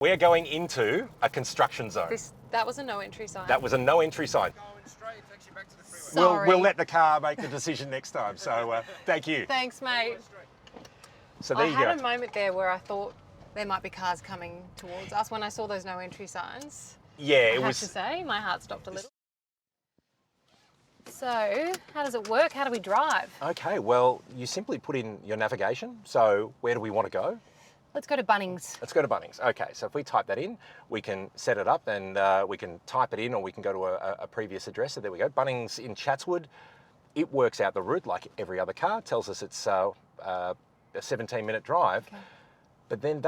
We're going into a construction zone. That was a no entry sign. That was a no entry sign. Going straight, it takes you back to the freeway. We'll let the car make the decision next time. So thank you. Thanks, mate. So there you go. I had a moment there where I thought there might be cars coming towards us when I saw those no entry signs. Yeah, I have to say, my heart stopped a little. So, how does it work? How do we drive? Okay, well, you simply put in your navigation. So where do we want to go? Let's go to Bunnings. Let's go to Bunnings. Okay, so if we type that in, we can set it up and we can type it in, or we can go to a previous address. So there we go, Bunnings in Chatswood. It works out the route like every other car, tells us it's a 17-minute drive. Okay. But then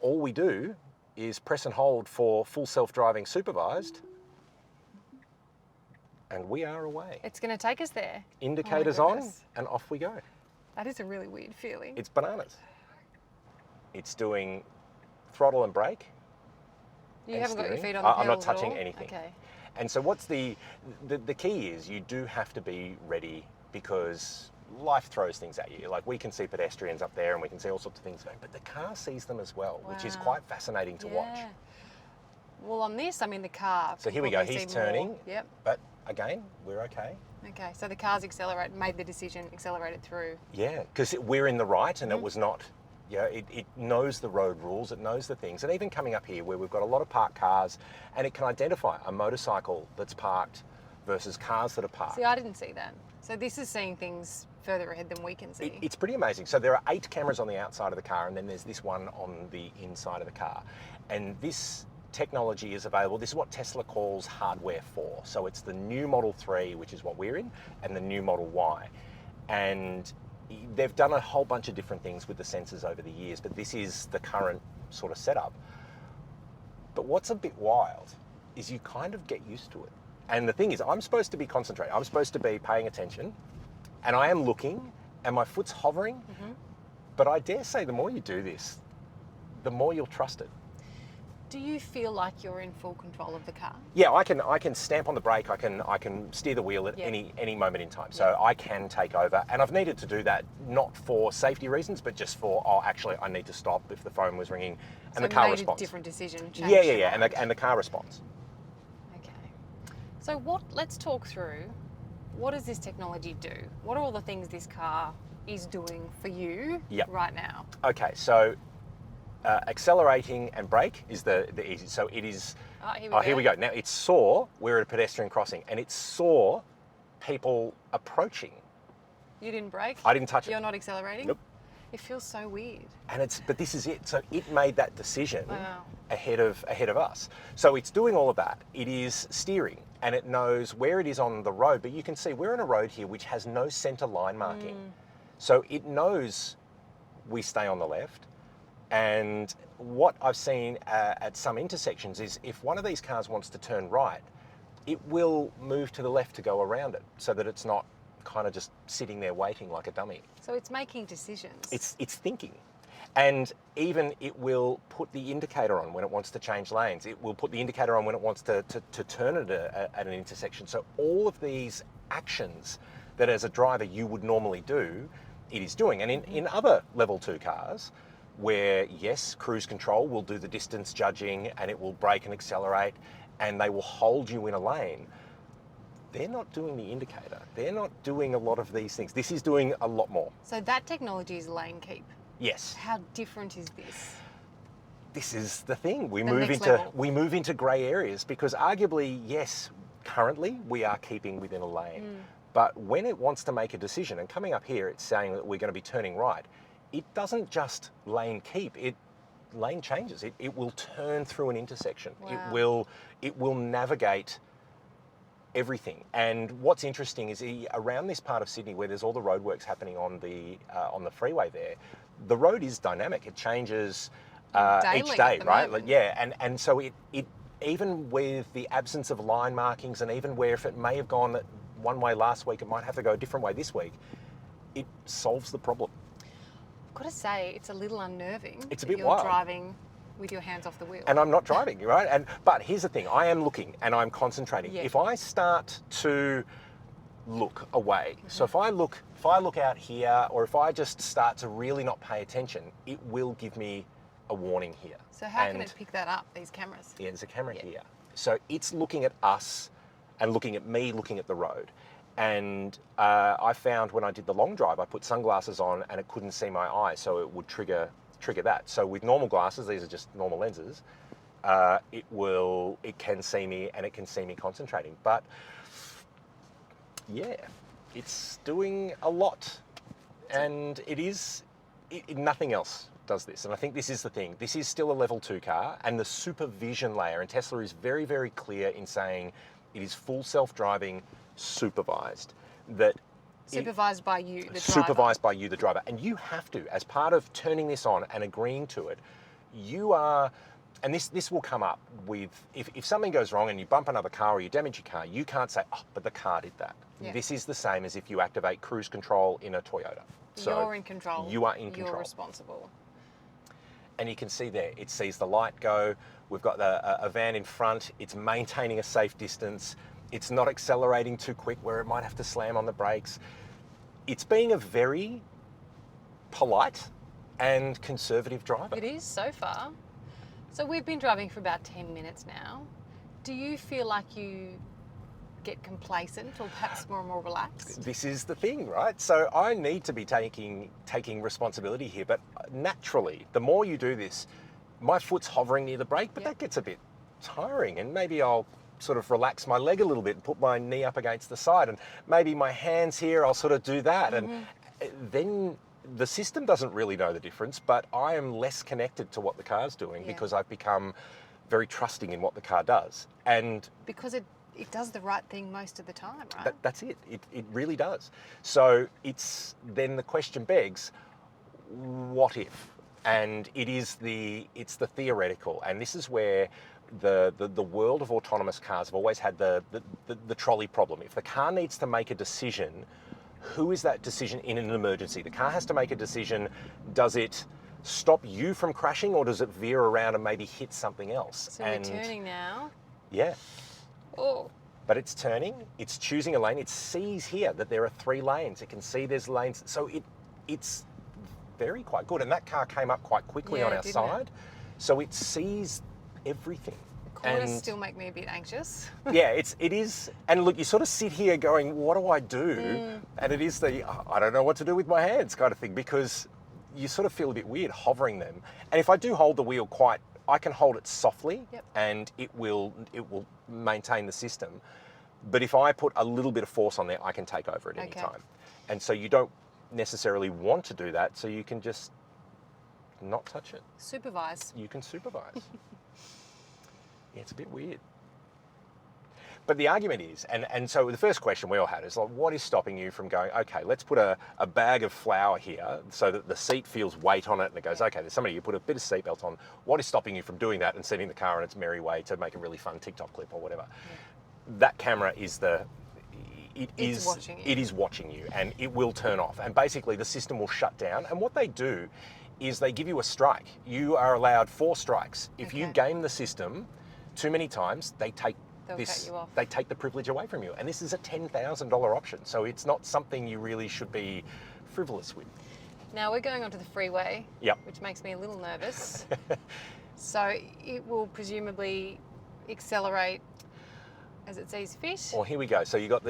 all we do is press and hold for full self-driving supervised, and we are away. It's going to take us there. Indicators on, and off we go. That is a really weird feeling. It's bananas. It's doing throttle and brake. You haven't got your feet on the pedals I'm not touching at all? anything. Okay. And so what's the key is you do have to be ready, because life throws things at you. Like, we can see pedestrians up there and we can see all sorts of things going, but the car sees them as well, which is quite fascinating to watch. Well, on this, I'm in the car. So here we go, he's turning. More. Yep. But again, we're okay. Okay, so the car's made the decision, accelerated through. Yeah, because we're in the right, and it was not, it knows the road rules, it knows the things. And even coming up here where we've got a lot of parked cars, and it can identify a motorcycle that's parked versus cars that are parked. See, I didn't see that. So this is seeing things further ahead than we can see. It's pretty amazing. So there are 8 cameras on the outside of the car, and then there's this one on the inside of the car. And this technology is available. This is what Tesla calls hardware 4. So it's the new Model 3, which is what we're in, and the new Model Y. And they've done a whole bunch of different things with the sensors over the years, but this is the current sort of setup. But what's a bit wild is you kind of get used to it. And the thing is, I'm supposed to be concentrating. I'm supposed to be paying attention, and I am looking, and my foot's hovering. Mm-hmm. But I dare say the more you do this, the more you'll trust it. Do you feel like you're in full control of the car? Yeah, I can stamp on the brake. I can steer the wheel at any moment in time. So I can take over, and I've needed to do that not for safety reasons, but just for actually I need to stop if the phone was ringing, and the car responds. A different decision. Yeah, and the car responds. So let's talk through, what does this technology do? What are all the things this car is doing for you right now? Okay, so accelerating and brake is the easy. So it is, here we go. Now it saw we're at a pedestrian crossing, and it saw people approaching. You didn't brake? I didn't touch it. You're not accelerating? Nope. It feels so weird. But this is it. So it made that decision ahead of us. So it's doing all of that. It is steering, and it knows where it is on the road. But you can see we're on a road here which has no centre line marking. So it knows we stay on the left. And what I've seen at some intersections is if one of these cars wants to turn right, it will move to the left to go around it, so that it's not kind of just sitting there waiting like a dummy. So it's making decisions. It's thinking. And even it will put the indicator on when it wants to change lanes. It will put the indicator on when it wants to turn at an intersection. So all of these actions that as a driver you would normally do, it is doing. And in other level 2 cars, where yes, cruise control will do the distance judging, and it will brake and accelerate, and they will hold you in a lane, they're not doing the indicator. They're not doing a lot of these things. This is doing a lot more. So that technology is lane keep. Yes. How different is this? This is the thing. We move into grey areas, because arguably, yes, currently we are keeping within a lane. But when it wants to make a decision, and coming up here, it's saying that we're going to be turning right, it doesn't just lane keep. Lane changes. It will turn through an intersection. Wow. It will navigate everything. And what's interesting is around this part of Sydney where there's all the roadworks happening on the freeway there, the road is dynamic. It changes each day, right? Like, and so it even with the absence of line markings, and even where if it may have gone one way last week, it might have to go a different way this week, it solves the problem. I've got to say, it's a little unnerving. It's a bit wild. You're driving with your hands off the wheel. And I'm not driving, right? But here's the thing, I am looking and I'm concentrating. Yeah. If I start to look away, so if I look out here, or if I just start to really not pay attention, it will give me a warning here. So how can it pick that up, these cameras? Yeah, there's a camera here. So it's looking at us and looking at me, looking at the road. And I found when I did the long drive, I put sunglasses on and it couldn't see my eye, so it would trigger that. So with normal glasses, these are just normal lenses, it can see me and it can see me concentrating. But yeah, it's doing a lot, and nothing else does this. And I think this is the thing. This is still a level 2 car, and the supervision layer, and Tesla is very, very clear in saying it is full self-driving, supervised. Supervised by you, the driver. Supervised by you, the driver. And you have to, as part of turning this on and agreeing to it, you are, and this will come up with, if something goes wrong and you bump another car or you damage your car, you can't say, oh, but the car did that. Yeah. This is the same as if you activate cruise control in a Toyota. So you're in control. You are in control. You're responsible. And you can see there, it sees the light go. We've got a van in front. It's maintaining a safe distance. It's not accelerating too quick where it might have to slam on the brakes. It's being a very polite and conservative driver. It is so far. So we've been driving for about 10 minutes now. Do you feel like you get complacent or perhaps more and more relaxed? This is the thing, right? So I need to be taking responsibility here, but naturally, the more you do this, my foot's hovering near the brake, but that gets a bit tiring, and maybe I'll sort of relax my leg a little bit and put my knee up against the side, and maybe my hands here, I'll sort of do that. And then the system doesn't really know the difference, but I am less connected to what the car's doing because I've become very trusting in what the car does. And because it does the right thing most of the time, right? That's it. It really does. So then the question begs, what if? And it's the theoretical, and this is where the world of autonomous cars have always had the trolley problem. If the car needs to make a decision, who is that decision in an emergency? The car has to make a decision. Does it stop you from crashing, or does it veer around and maybe hit something else? So we're turning now. Yeah. Oh. But it's turning, it's choosing a lane. It sees here that there are 3 lanes. It can see there's lanes. So it's very quite good. And that car came up quite quickly on our side. So it sees everything. Corners still make me a bit anxious. Yeah, it is. And look, you sort of sit here going, what do I do? And it is I don't know what to do with my hands kind of thing, because you sort of feel a bit weird hovering them. And if I do hold the wheel I can hold it softly and it will maintain the system. But if I put a little bit of force on there, I can take over at any time. And so you don't necessarily want to do that, so you can just not touch it. Supervise. You can supervise. Yeah, it's a bit weird. But the argument is, and so the first question we all had is like, what is stopping you from going, okay, let's put a bag of flour here so that the seat feels weight on it, and it goes, okay, there's somebody, you put a bit of seatbelt on. What is stopping you from doing that and sending the car on its merry way to make a really fun TikTok clip or whatever? Yeah. That camera is it is watching you, and it will turn off. And basically the system will shut down. And what they do is they give you a strike. You are allowed 4 strikes. If you game the system too many times, they take the privilege away from you. And this is a $10,000 option. So it's not something you really should be frivolous with. Now we're going onto the freeway, which makes me a little nervous. So it will presumably accelerate as it sees fit. Well, here we go. So you've got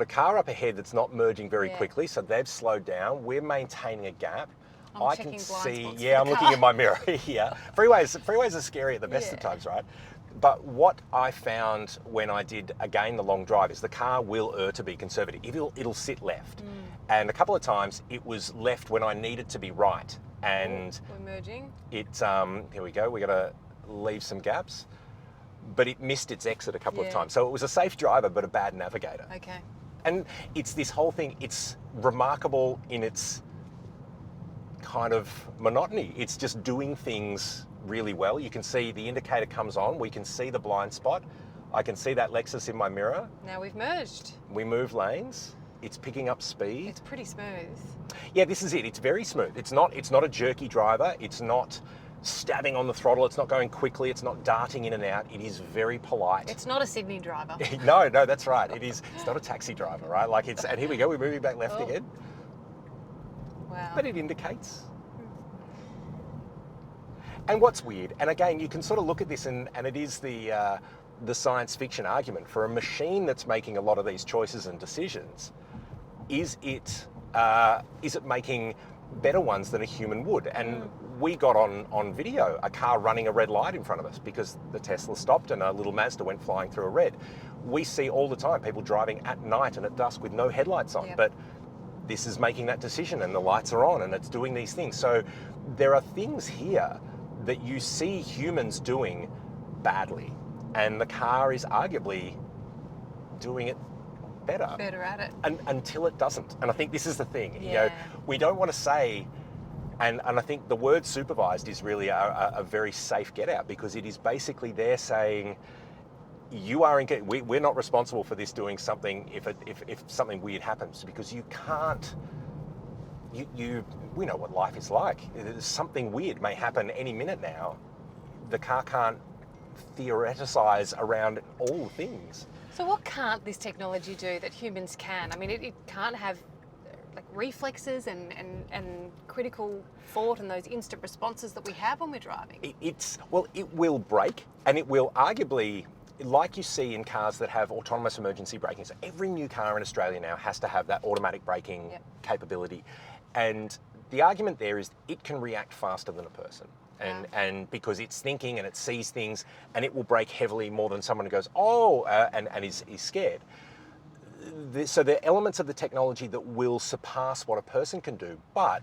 a car up ahead that's not merging very quickly, so they've slowed down. We're maintaining a gap. I can see. Yeah, I'm looking in my mirror here. Freeways are scary at the best of times, right? But what I found when I did, again, the long drive is the car will err to be conservative. It'll sit left. And a couple of times it was left when I needed to be right. And we're merging. Here we go. We've got to leave some gaps. But it missed its exit a couple of times. So it was a safe driver, but a bad navigator. Okay. And it's this whole thing, it's remarkable in its kind of monotony. It's just doing things really well. You can see the indicator comes on. We can see the blind spot. I can see that Lexus in my mirror. Now we've merged. We move lanes. It's picking up speed. It's pretty smooth. Yeah, this is it. It's very smooth. It's not a jerky driver. It's not stabbing on the throttle. It's not going quickly. It's not darting in and out. It is very polite. It's not a Sydney driver. No, that's right. It's not a taxi driver, right? And here we go. We're moving back left again. Wow. But it indicates. And what's weird, and again, you can sort of look at this, and it is the science fiction argument for a machine that's making a lot of these choices and decisions. Is it making better ones than a human would? And we got on video a car running a red light in front of us because the Tesla stopped and a little Mazda went flying through a red. We see all the time people driving at night and at dusk with no headlights on, but this is making that decision and the lights are on and it's doing these things. So there are things here that you see humans doing badly, and the car is arguably doing it better at it. Until it doesn't. And I think this is the thing. You know, we don't want to say, and I think the word supervised is really a very safe get out, because it is basically they're saying, you are we're not responsible for this doing something if something weird happens, because you can't. We know what life is like. Something weird may happen any minute now. The car can't theoreticize around all things. So what can't this technology do that humans can? I mean, it can't have like reflexes and critical thought and those instant responses that we have when we're driving. It will brake, and it will arguably, like you see in cars that have autonomous emergency braking. So every new car in Australia now has to have that automatic braking capability. And the argument there is it can react faster than a person. And because it's thinking and it sees things, and it will brake heavily more than someone who goes, and is scared. So there are elements of the technology that will surpass what a person can do, but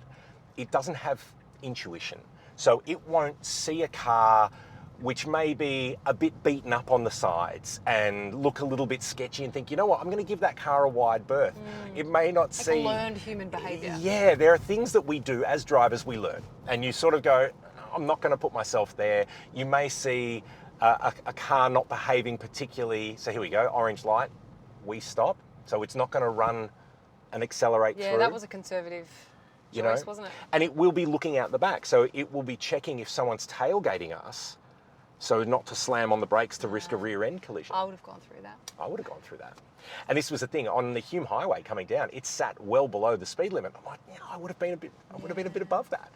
it doesn't have intuition. So it won't see a car which may be a bit beaten up on the sides and look a little bit sketchy and think, you know what, I'm going to give that car a wide berth. It may not see... Like learned human behaviour. Yeah, there are things that we do as drivers we learn. And you sort of go, I'm not going to put myself there. You may see a car not behaving particularly. So here we go, orange light, we stop. So it's not going to run and accelerate through. Yeah, that was a conservative choice, wasn't it? And it will be looking out the back. So it will be checking if someone's tailgating us, so not to slam on the brakes to risk a rear end collision. I would have gone through that. I would have gone through that. And this was the thing, on the Hume Highway coming down, it sat well below the speed limit. I'm like, I would have been a bit above that.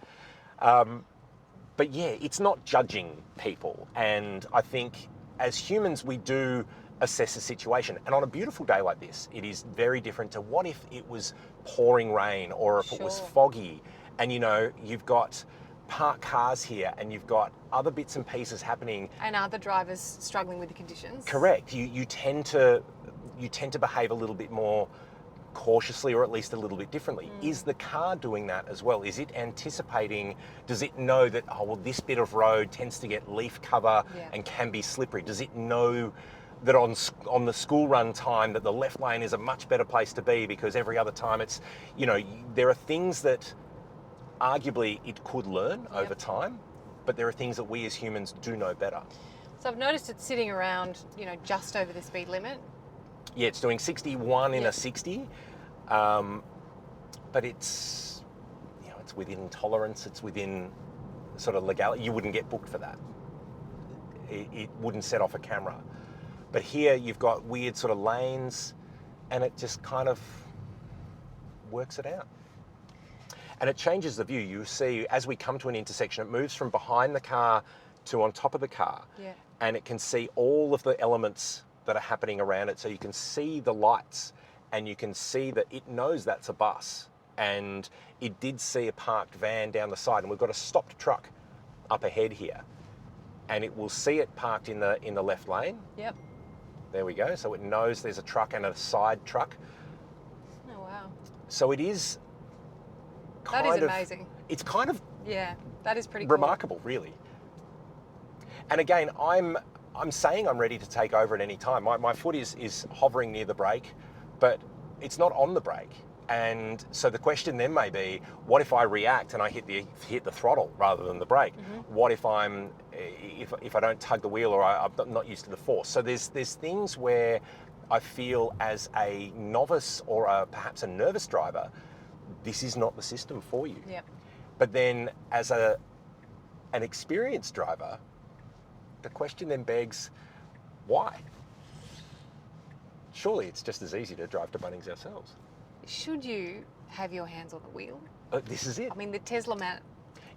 But yeah, it's not judging people. And I think as humans, we do assess a situation. And on a beautiful day like this, it is very different to what if it was pouring rain, or if it was foggy, and you've got parked cars here and you've got other bits and pieces happening. And other drivers struggling with the conditions. Correct. You tend to behave a little bit more cautiously, or at least a little bit differently. Is the car doing that as well? Is it anticipating? Does it know that, this bit of road tends to get leaf cover and can be slippery? Does it know that on the school run time that the left lane is a much better place to be, because every other time it's, there are things that arguably it could learn over time, but there are things that we as humans do know better. So I've noticed it's sitting around, just over the speed limit. Yeah, it's doing 61 in a 60, but it's within tolerance. It's within sort of legality. You wouldn't get booked for that. It wouldn't set off a camera. But here you've got weird sort of lanes, and it just kind of works it out. And it changes the view. You see, as we come to an intersection, it moves from behind the car to on top of the car. Yeah. And it can see all of the elements that are happening around it. So you can see the lights, and you can see that it knows that's a bus. And it did see a parked van down the side, and we've got a stopped truck up ahead here. And it will see it parked in the left lane. Yep. There we go. So it knows there's a truck and a side truck. Oh, wow. So it is that is amazing. It's kind of... Yeah, that is pretty remarkable, really. And again, I'm saying I'm ready to take over at any time. My foot is hovering near the brake, but it's not on the brake. And so the question then may be, what if I react and I hit the throttle rather than the brake? What if if I don't tug the wheel, or I'm not used to the force? So there's things where I feel as a novice or perhaps a nervous driver, this is not the system for you. Yep. But then as an experienced driver, the question then begs, why? Surely it's just as easy to drive to Bunnings ourselves. Should you have your hands on the wheel? This is it. I mean, the Tesla man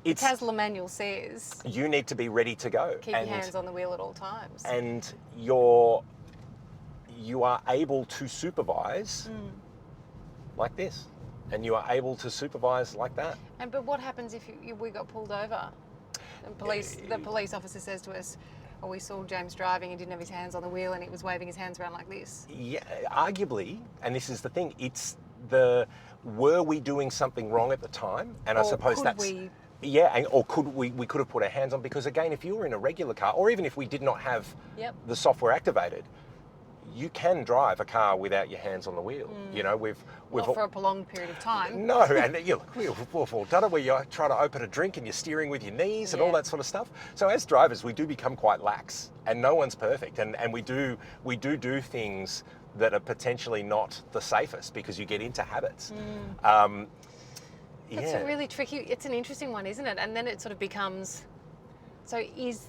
it's Tesla manual says you need to be ready to go. keep your hands on the wheel at all times. And you are able to supervise like this, and you are able to supervise like that. But what happens if we got pulled over? And the police officer says to us, "Oh, we saw James driving. He didn't have his hands on the wheel, and he was waving his hands around like this." Yeah, arguably, and this is the thing. Were we doing something wrong at the time? And I suppose could that's we? Yeah, or could we could have put our hands on, because again, if you were in a regular car, or even if we did not have the software activated, you can drive a car without your hands on the wheel. You know, we've Not for a prolonged period of time. No, and we've all done it where you try to open a drink and you're steering with your knees and all that sort of stuff. So as drivers, we do become quite lax, and no one's perfect, and we do things that are potentially not the safest because you get into habits. It's really tricky. It's an interesting one, isn't it? And then it sort of becomes, so is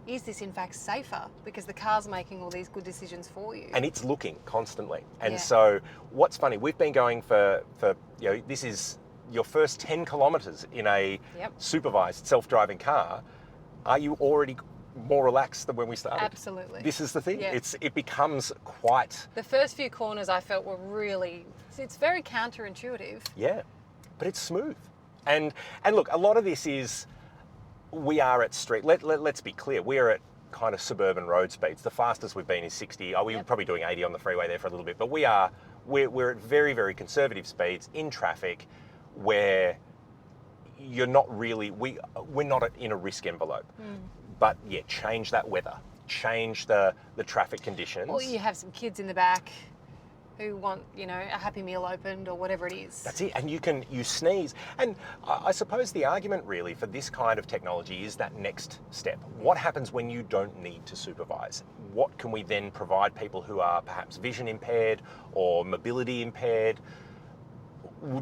this in fact safer because the car's making all these good decisions for you? And it's looking constantly. And so what's funny, we've been going for this is your first 10 kilometres in a supervised self-driving car. Are you already more relaxed than when we started? Absolutely. This is the thing. Yeah. It becomes quite... The first few corners I felt were really... It's very counterintuitive. Yeah, but it's smooth. And look, a lot of this is... We are at street... Let's be clear. We're at kind of suburban road speeds. The fastest we've been is 60. We were probably doing 80 on the freeway there for a little bit. But we're at very, very conservative speeds in traffic where you're not really... We're not in a risk envelope. But yeah, change that weather, change the traffic conditions. Or you have some kids in the back who want, a Happy Meal opened or whatever it is. That's it, and you sneeze. And I suppose the argument really for this kind of technology is that next step. What happens when you don't need to supervise? What can we then provide people who are perhaps vision impaired or mobility impaired?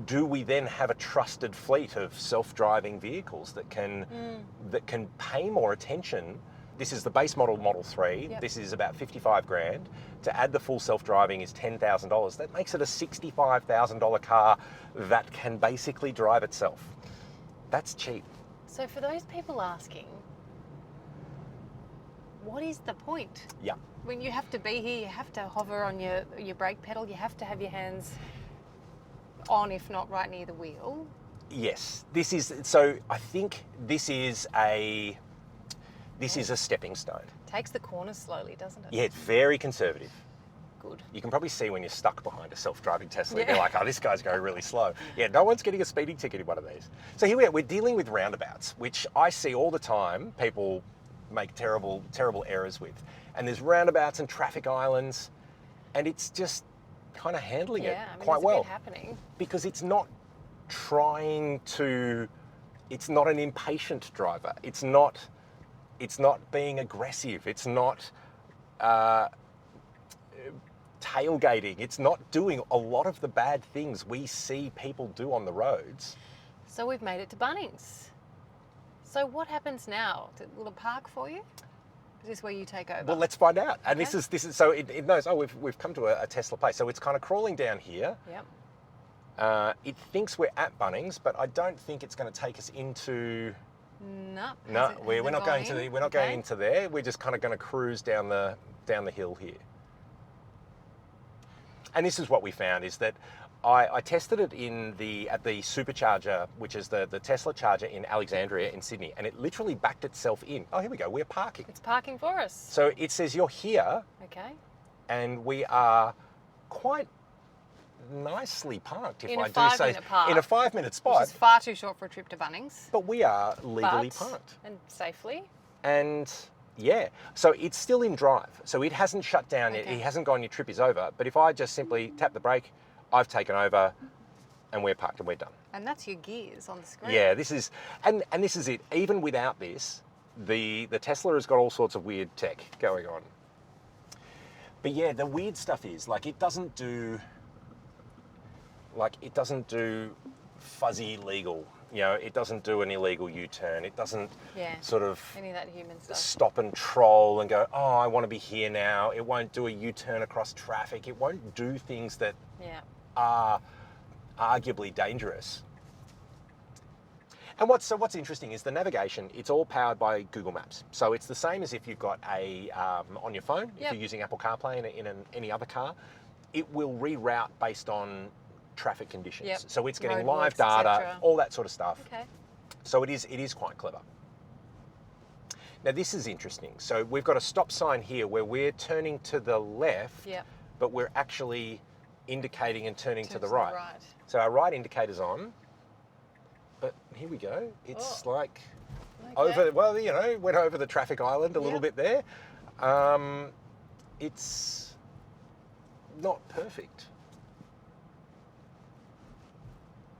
Do we then have a trusted fleet of self-driving vehicles that can pay more attention? This is the base model, Model 3. Yep. This is about 55 grand. To add the full self-driving is $10,000. That makes it a $65,000 car that can basically drive itself. That's cheap. So for those people asking, what is the point? Yeah. When you have to be here, you have to hover on your brake pedal, you have to have your hands on, if not right near the wheel. Yes, I think this is a stepping stone. Takes the corners slowly, doesn't it? Yeah, it's very conservative. Good. You can probably see when you're stuck behind a self-driving Tesla, you're like, oh, this guy's going really slow. Yeah, no one's getting a speeding ticket in one of these. So here we are, we're dealing with roundabouts, which I see all the time people make terrible, terrible errors with. And there's roundabouts and traffic islands, and it's just kind of handling it quite well. It's a bit happening. Because it's not it's not an impatient driver. It's not being aggressive. It's not tailgating. It's not doing a lot of the bad things we see people do on the roads. So we've made it to Bunnings. So what happens now? Will it park for you? Is this where you take over? Well, let's find out. And Okay. this is so it knows. Oh, we've come to a Tesla place. So it's kind of crawling down here. Yep. It thinks we're at Bunnings, but I don't think it's going to take us into. No. No, we're not going to we're not going into there. We're just kind of going to cruise down the hill here. And this is what we found is that I tested it at the supercharger, which is the Tesla charger in Alexandria in Sydney, and it literally backed itself in. Oh, here we go. We're parking. It's parking for us. So it says you're here, Okay. and we are quite nicely parked, if In a I do say, 5-minute park, in a 5-minute spot. Which is far too short for a trip to Bunnings. But we are legally But- parked. And safely. And yeah, so it's still in drive. So it hasn't shut down yet. Okay. It hasn't gone, your trip is over. But if I just simply tap the brake, I've taken over and we're parked and we're done. And that's your gears on the screen. Yeah, this is, and this is it. Even without this, the Tesla has got all sorts of weird tech going on. But yeah, the weird stuff is, it doesn't do fuzzy legal. It doesn't do an illegal U-turn. It doesn't sort of any of that human stuff. stop and troll and go, oh, I want to be here now. It won't do a U-turn across traffic. It won't do things that are arguably dangerous. And what's interesting is the navigation. It's all powered by Google Maps, so it's the same as if you've got a on your phone. If Yep. you're using Apple CarPlay in any other car, it will reroute based on traffic conditions. Yep. So it's getting Roadworks, live data, etc. all that sort of stuff. Okay. So it is quite clever. Now this is interesting. So we've got a stop sign here where we're turning to the left, Yep. but we're actually indicating and turning to Turn the right. So our right indicator's on, but here we go. It's like Okay. went over the traffic island a little Yep. bit there. It's not perfect.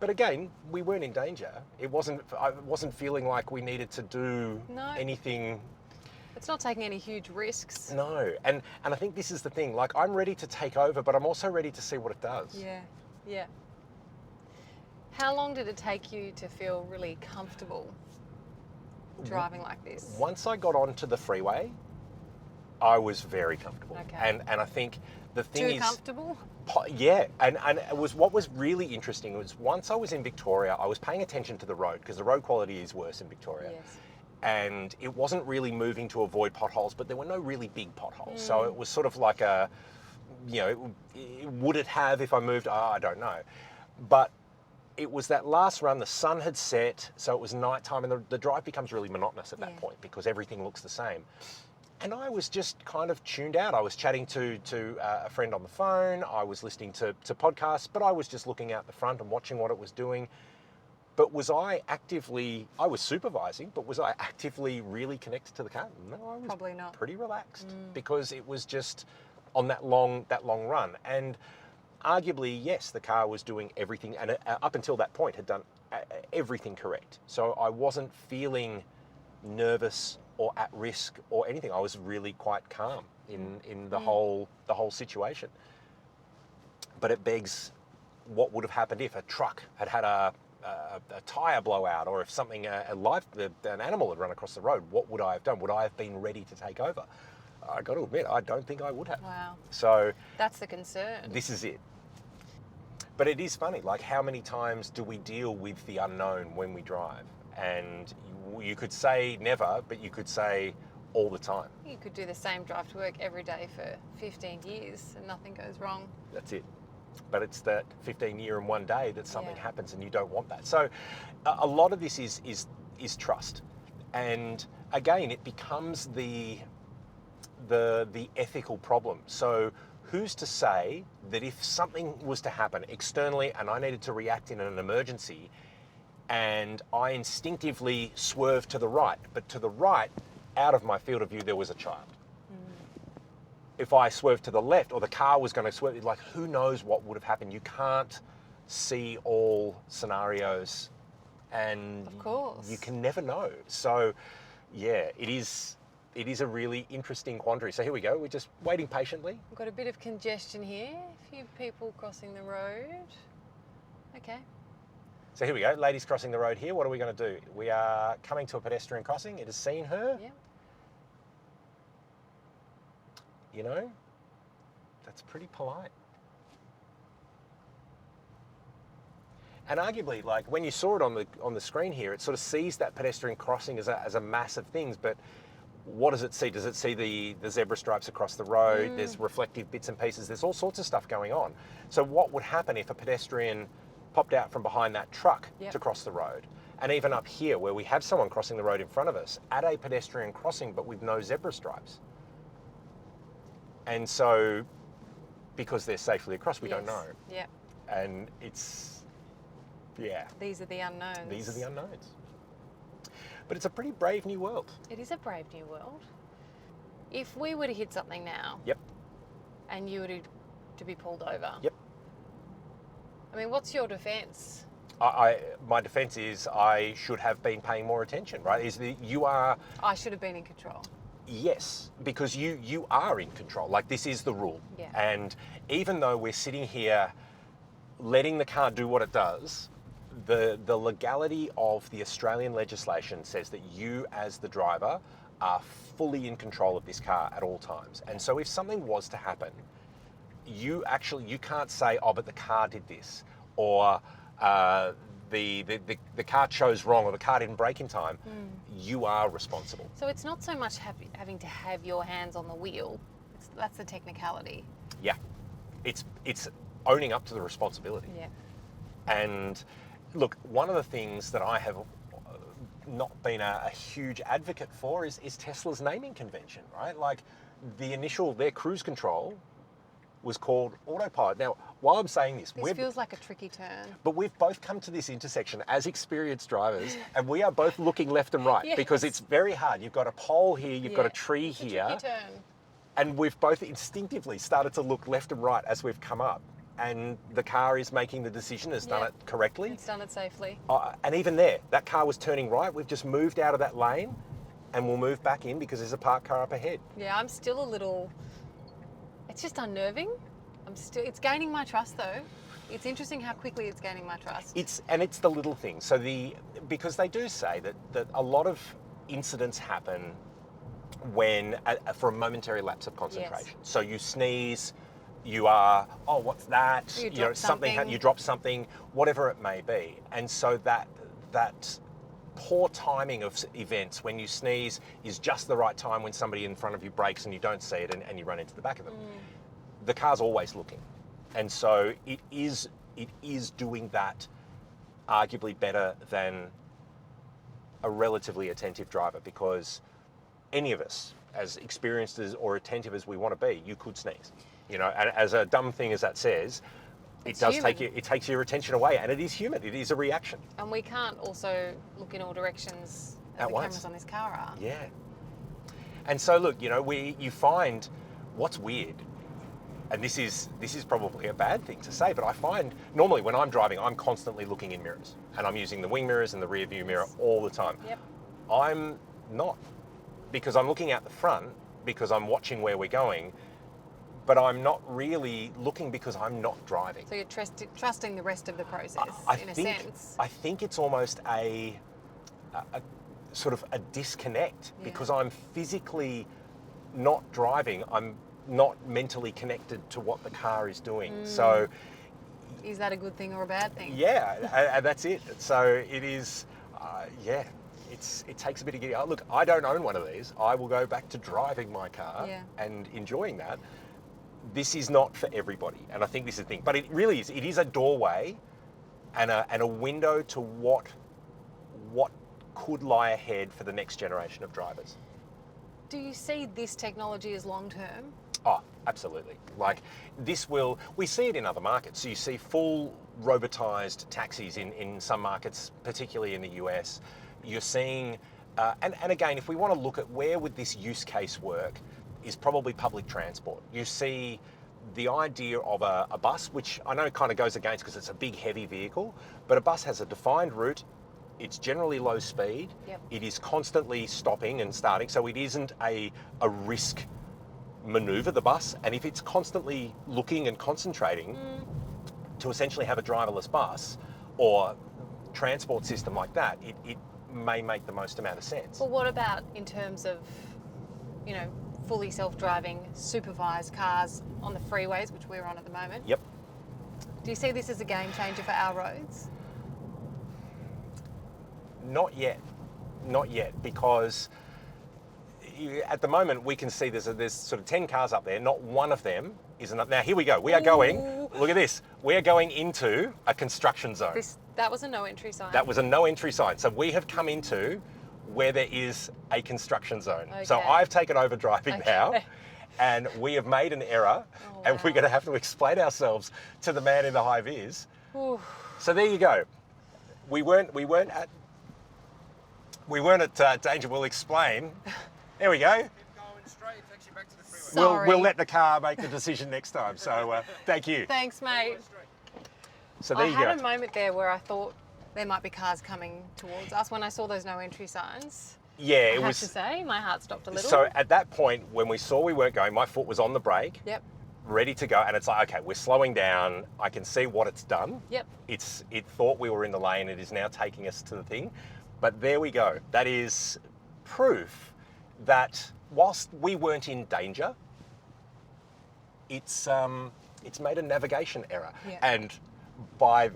But again, we weren't in danger. I wasn't feeling like we needed to do No. anything. It's not taking any huge risks. No, and I think this is the thing. Like, I'm ready to take over, but I'm also ready to see what it does. Yeah. Yeah. How long did it take you to feel really comfortable driving like this? Once I got onto the freeway, I was very comfortable. Okay. And I think the thing Too is, comfortable? yeah, and it was what was really interesting was once I was in Victoria, I was paying attention to the road because the road quality is worse in Victoria. Yes. And it wasn't really moving to avoid potholes, but there were no really big potholes. So it was sort of like a, would it have if I moved? I don't know. But it was that last run, the sun had set, so it was nighttime, and the drive becomes really monotonous at that point because everything looks the same. And I was just kind of tuned out. I was chatting to a friend on the phone. I was listening to podcasts, but I was just looking out the front and watching what it was doing. But was I was supervising, but was I actively really connected to the car? No, I was Probably not. pretty relaxed because it was just on that long run. And arguably, yes, the car was doing everything, and up until that point had done everything correct. So I wasn't feeling nervous or at risk or anything. I was really quite calm in the whole situation. But it begs, what would have happened if a truck had a tyre blowout, or if something an animal had run across the road? What would I have done? Would I have been ready to take over? I got to admit, I don't think I would have. Wow. So That's the concern. this is it. But it is funny, like how many times do we deal with the unknown when we drive? And you could say never, but you could say all the time. You could do the same drive to work every day for 15 years and nothing goes wrong. That's it. But it's that 15 year and one day that something Yeah. happens, and you don't want that. So a lot of this is trust. And again, it becomes the ethical problem. So who's to say that if something was to happen externally and I needed to react in an emergency, and I instinctively swerved to the right, but to the right, out of my field of view, there was a child. If I swerved to the left, or the car was going to swerve, like, who knows what would have happened? You can't see all scenarios, and Of course. you can never know. So, yeah, it is a really interesting quandary. So here we go. We're just waiting patiently. We've got a bit of congestion here. A few people crossing the road. Okay. So here we go. Ladies crossing the road here. What are we going to do? We are coming to a pedestrian crossing. It has seen her. Yeah. You know, that's pretty polite. And arguably, like when you saw it on the screen here, it sort of sees that pedestrian crossing as a mass of things. But what does it see? Does it see the zebra stripes across the road? There's reflective bits and pieces. There's all sorts of stuff going on. So what would happen if a pedestrian popped out from behind that truck Yep. to cross the road? And even up here, where we have someone crossing the road in front of us at a pedestrian crossing, but with no zebra stripes. And so, because they're safely across, we don't know. Yeah. And it's, yeah, These are the unknowns. these are the unknowns. But it's a pretty brave new world. It is a brave new world. If we were to hit something now, Yep. and you were to be pulled over, Yep. I mean, what's your defence? My defence is I should have been paying more attention, right? You are, I should have been in control. yes, because you are in control. Like, this is the rule. Yeah. And even though we're sitting here letting the car do what it does, the legality of the Australian legislation says that you as the driver are fully in control of this car at all times. And so if something was to happen, you can't say, oh, but the car did this, or the car chose wrong or the car didn't brake in time, you are responsible. So it's not so much having to have your hands on the wheel. That's the technicality. Yeah, it's owning up to the responsibility. Yeah. And look, one of the things that I have not been a huge advocate for is Tesla's naming convention, right? Like their cruise control was called autopilot. Now, while I'm saying this, This feels like a tricky turn. but we've both come to this intersection as experienced drivers, and we are both looking left and right because it's very hard. You've got a pole here, you've got a tree here, tricky turn. and we've both instinctively started to look left and right as we've come up. And the car is making the decision, has done it correctly. It's done it safely. And even there, that car was turning right. We've just moved out of that lane, and we'll move back in because there's a parked car up ahead. Yeah, I'm still a little. It's just unnerving. It's gaining my trust though. It's interesting how quickly it's gaining my trust. It's the little things. So because they do say that a lot of incidents happen when for a momentary lapse of concentration. So you sneeze, you are, oh, what's that? You drop something. You drop something, whatever it may be. And so that poor timing of events when you sneeze is just the right time when somebody in front of you brakes and you don't see it and you run into the back of them. The car's always looking. And so it is doing that arguably better than a relatively attentive driver, because any of us, as experienced as or attentive as we want to be, you could sneeze. You know, and as a dumb thing as that says, it takes your attention away, and it is human. It is a reaction. And we can't also look in all directions as At the once. cameras on this car are. Yeah. And so look, you know, you find what's weird, and this is probably a bad thing to say, but I find normally when I'm driving, I'm constantly looking in mirrors, and I'm using the wing mirrors and the rear view mirror all the time. Yep. I'm not, because I'm looking out the front because I'm watching where we're going, but I'm not really looking because I'm not driving. So you're trusting the rest of the process, in a sense. I think it's almost a sort of a disconnect because I'm physically not driving. I'm not mentally connected to what the car is doing. So is that a good thing or a bad thing? yeah, and that's it. So it is, it takes a bit of getting. Look, I don't own one of these. I will go back to driving my car and enjoying that. This is not for everybody, and I think this is the thing. But it really is. It is a doorway and a window to what could lie ahead for the next generation of drivers. Do you see this technology as long-term? Oh, absolutely. Like we see it in other markets. So you see full robotized taxis in some markets, particularly in the US. You're seeing, and again, if we want to look at where would this use case work, is probably public transport. You see the idea of a bus, which I know kind of goes against because it's a big, heavy vehicle, but a bus has a defined route. It's generally low speed. Yep. It is constantly stopping and starting, so it isn't a risk maneuver, the bus. And if it's constantly looking and concentrating to essentially have a driverless bus or transport system like that, it may make the most amount of sense. Well, what about in terms of, you know, fully self-driving, supervised cars on the freeways, which we're on at the moment? Yep. Do you see this as a game changer for our roads? Not yet, because at the moment we can see there's sort of 10 cars up there. Not one of them is enough. Now here we go. We are going. Look at this. We are going into a construction zone. That was a no entry sign. That was a no entry sign. So we have come into where there is a construction zone. Okay. So I've taken over driving now, and we have made an error, and we're going to have to explain ourselves to the man in the high vis. Ooh. So there you go. We weren't at danger. We'll explain. There we go. Keep going straight, it takes you back to the freeway. We'll let the car make the decision next time. So thank you. Thanks, mate. So there you go. I had a moment there where I thought there might be cars coming towards us when I saw those no entry signs. Yeah, I have to say, my heart stopped a little. So at that point, when we saw we weren't going, my foot was on the brake. Yep. Ready to go, and it's like, okay, we're slowing down. I can see what it's done. Yep. It thought we were in the lane. It is now taking us to the thing. But there we go. That is proof that whilst we weren't in danger, it's made a navigation error. Yeah. And by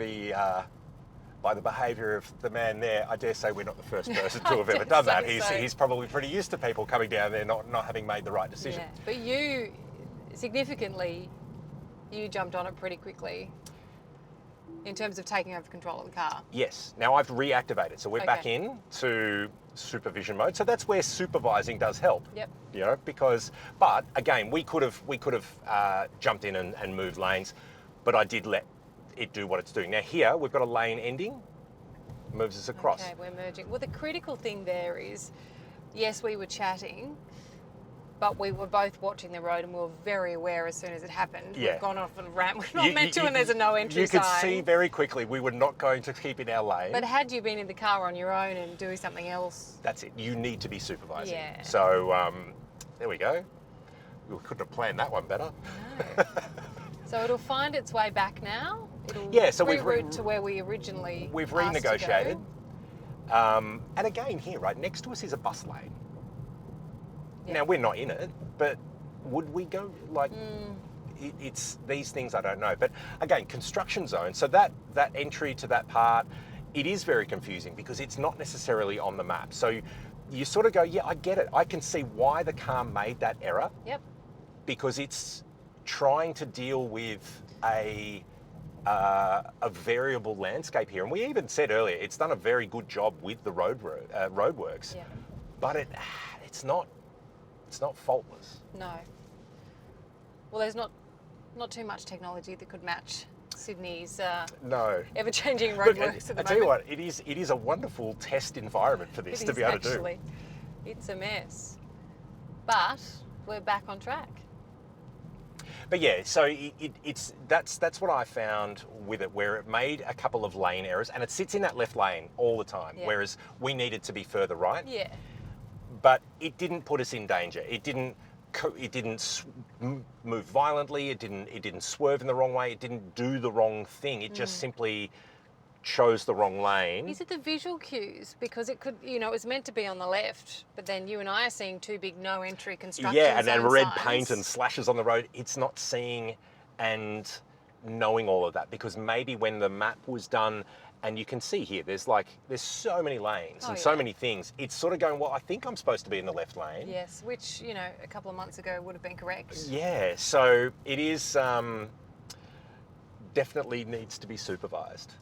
by the behaviour of the man there, I dare say we're not the first person to have ever done that. He's probably pretty used to people coming down there not having made the right decision. Yeah. But you, significantly, you jumped on it pretty quickly in terms of taking over control of the car. Yes. Now I've reactivated, so we're back in to supervision mode. So that's where supervising does help. Yep. You know, but again, we could have jumped in and moved lanes, but I did let it do what it's doing. Now here we've got a lane ending, moves us across. Okay, we're merging. Well, the critical thing there is, yes, we were chatting, but we were both watching the road and we were very aware as soon as it happened. Yeah. We've gone off and ran. We're not meant to, and there's a no entry sign. You could see very quickly we were not going to keep in our lane. But had you been in the car on your own and doing something else? That's it. You need to be supervising. Yeah. So there we go. We couldn't have planned that one better. No. So it'll find its way back now? It'll so reroute to where we originally We've asked to renegotiated. go. And again here, right, next to us is a bus lane. Yeah. Now, we're not in it, but would we go, like, it's these things I don't know. But again, construction zone, so that entry to that part, it is very confusing because it's not necessarily on the map. So you sort of go, yeah, I get it. I can see why the car made that error. Yep. Because it's trying to deal with a variable landscape here. And we even said earlier, it's done a very good job with the roadworks. Yeah. But it's not faultless. No. Well, there's not too much technology that could match Sydney's No. ever-changing Look, roadworks at the I tell you moment. what, it is a wonderful test environment for this It to is be able to do. actually. It's a mess. But we're back on track. But yeah, so that's what I found with it, where it made a couple of lane errors, and it sits in that left lane all the time, Yeah. whereas we needed to be further right. Yeah. But it didn't put us in danger. It didn't move violently. It didn't swerve in the wrong way. It didn't do the wrong thing. It just simply chose the wrong lane. Is it the visual cues? Because it could, it was meant to be on the left, but then you and I are seeing two big no entry construction Yeah, and zone red signs. paint and slashes on the road. It's not seeing and knowing all of that, because maybe when the map was done, and you can see here, there's so many lanes and so many things. It's sort of going, well, I think I'm supposed to be in the left lane. Yes, which, a couple of months ago would have been correct. Yeah, so it is definitely needs to be supervised.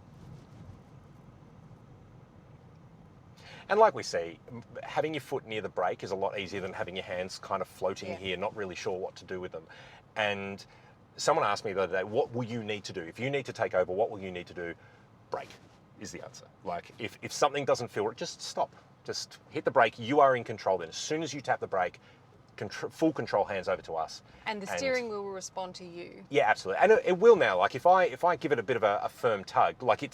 And like we see, having your foot near the brake is a lot easier than having your hands kind of floating here, not really sure what to do with them. And someone asked me the other day, what will you need to do? If you need to take over, what will you need to do? Brake is the answer. Like, if something doesn't feel right, just stop. Just hit the brake. You are in control then. As soon as you tap the brake, full control hands over to us. And the steering wheel will respond to you. Yeah, absolutely. And it will now. Like, if I give it a bit of a firm tug, like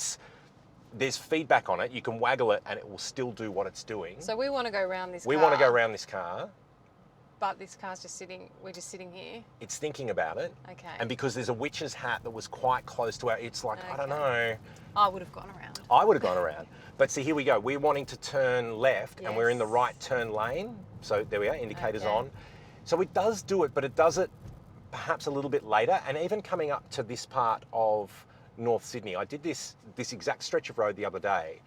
there's feedback on it. You can waggle it and it will still do what it's doing. So we want to go around this car. We want to go around this car. But this car's just sitting, we're just sitting here. It's thinking about it. Okay. And because there's a witch's hat that was quite close to it's like, I don't know. I would have gone around. I would have gone around. But see, here we go. We're wanting to turn left and we're in the Yes. right turn lane. So there we are, indicators Okay. on. So it does do it, but it does it perhaps a little bit later. And even coming up to this part of North Sydney, I did this exact stretch of road the other day,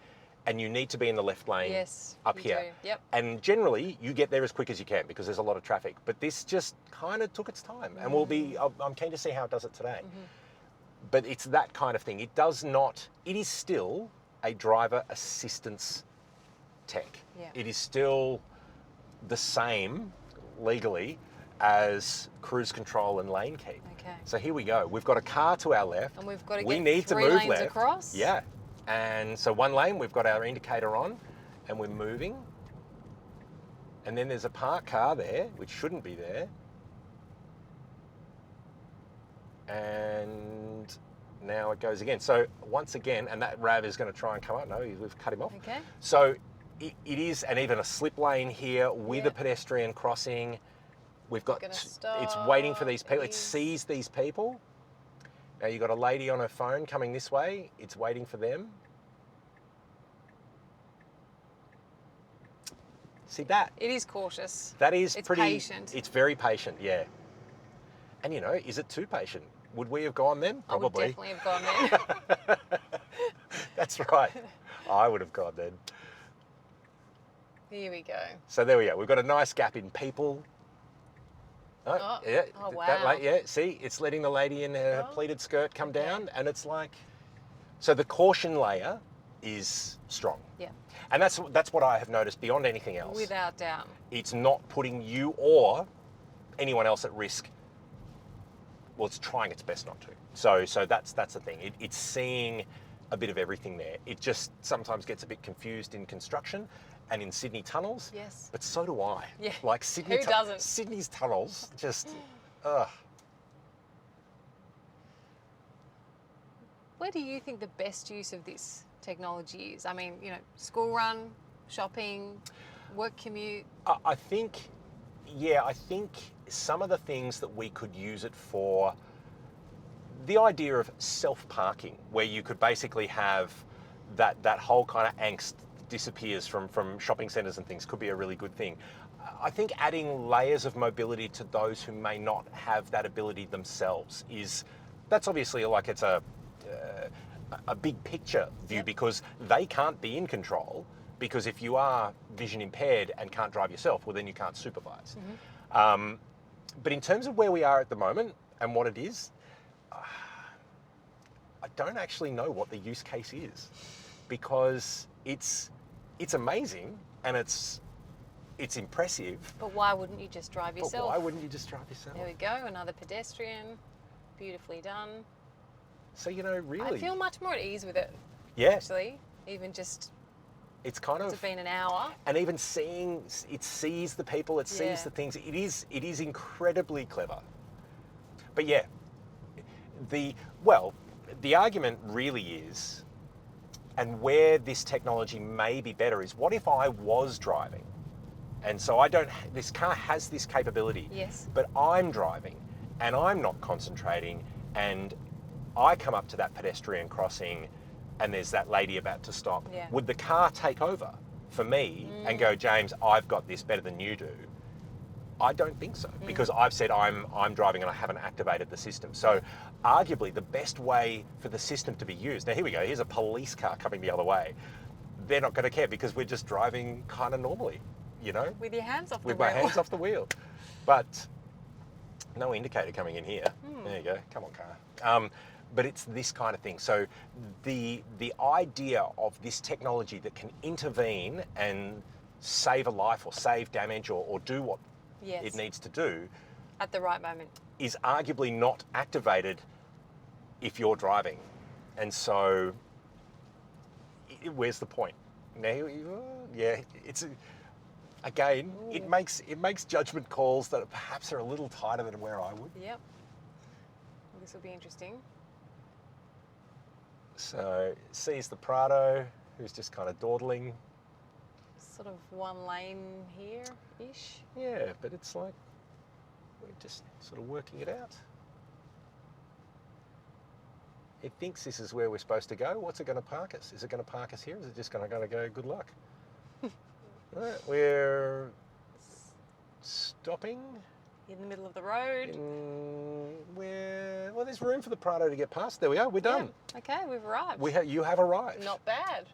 and you need to be in the left lane up you here. do. Yep. And generally, you get there as quick as you can because there's a lot of traffic. But this just kind of took its time, and I'm keen to see how it does it today. But it's that kind of thing. It is still a driver assistance tech. Yeah. It is still the same legally as cruise control and lane keep. Okay. So here we go. We've got a car to our left. And we've got to we get need to 3 move lanes left. across? Yeah. And so one lane, we've got our indicator on and we're moving. And then there's a parked car there, which shouldn't be there. And now it goes again. So once again, and that RAV is going to try and come up. No, we've cut him off. Okay. So it is, and even a slip lane here with a pedestrian crossing. We've got, it's waiting for these people. It sees these people. Now you've got a lady on her phone coming this way. It's waiting for them. See that? It is cautious. That is It's pretty patient. It's very patient, yeah. And is it too patient? Would we have gone then? Probably. I would definitely have gone there. That's right. I would have gone then. Here we go. So there we go. We've got a nice gap in people. Oh, yeah. oh, That wow. yeah, see, it's letting the lady in her Oh, pleated skirt come okay. down, and it's like, so the caution layer is strong. Yeah, And that's what I have noticed beyond anything else. without doubt. It's not putting you or anyone else at risk. Well, it's trying its best not to. So that's the thing. It's seeing a bit of everything there. It just sometimes gets a bit confused in construction and in Sydney tunnels. Yes. But so do I. Yeah. Like Sydney. Who doesn't? Sydney's tunnels just. Ugh. Where do you think the best use of this technology is? I mean, you know, school run, shopping, work commute. I think some of the things that we could use it for, the idea of self-parking, where you could basically have that whole kind of angst disappears from shopping centres and things, could be a really good thing. I think adding layers of mobility to those who may not have that ability themselves that's obviously like it's a big picture view. Yep. Because they can't be in control, because if you are vision impaired and can't drive yourself, well then you can't supervise. Mm-hmm. But in terms of where we are at the moment and what it is, I don't actually know what the use case is, because it's amazing and it's impressive. But why wouldn't you just drive yourself? But why wouldn't you just drive yourself? There we go, another pedestrian, beautifully done. So, really, I feel much more at ease with it, yeah, actually. Even just, it's kind it's of, been an hour. and even it sees the people, it Yeah. sees the things. It is incredibly clever. But yeah, the argument really is, and where this technology may be better is, what if I was driving, and so this car has this capability, Yes. but I'm driving and I'm not concentrating, and I come up to that pedestrian crossing and there's that lady about to stop. Yeah. Would the car take over for me and go, James, I've got this better than you do? I don't think so, because I've said I'm driving and I haven't activated the system. So arguably the best way for the system to be used, now here we go, here's a police car coming the other way. They're not going to care because we're just driving kind of normally, With your hands off the with wheel. my hands off the wheel. But no indicator coming in here. There you go, come on car. But it's this kind of thing. So the idea of this technology that can intervene and save a life or save damage or do what Yes. it needs to do At the right moment. is arguably not activated if you're driving. And so where's the point? Now, yeah, again, it makes judgment calls that perhaps are a little tighter than where I would. Yep. This will be interesting. So sees the Prado, who's just kind of dawdling. Sort of one lane here-ish. Yeah, but it's like we're just sort of working it out. It thinks this is where we're supposed to go. What's it going to park us? Is it going to park us here? Is it just going to go, good luck? Right, we're stopping. In the middle of the road. Well, there's room for the Prado to get past. There we are. We're done. Yeah. Okay, we've arrived. You have arrived. Not bad.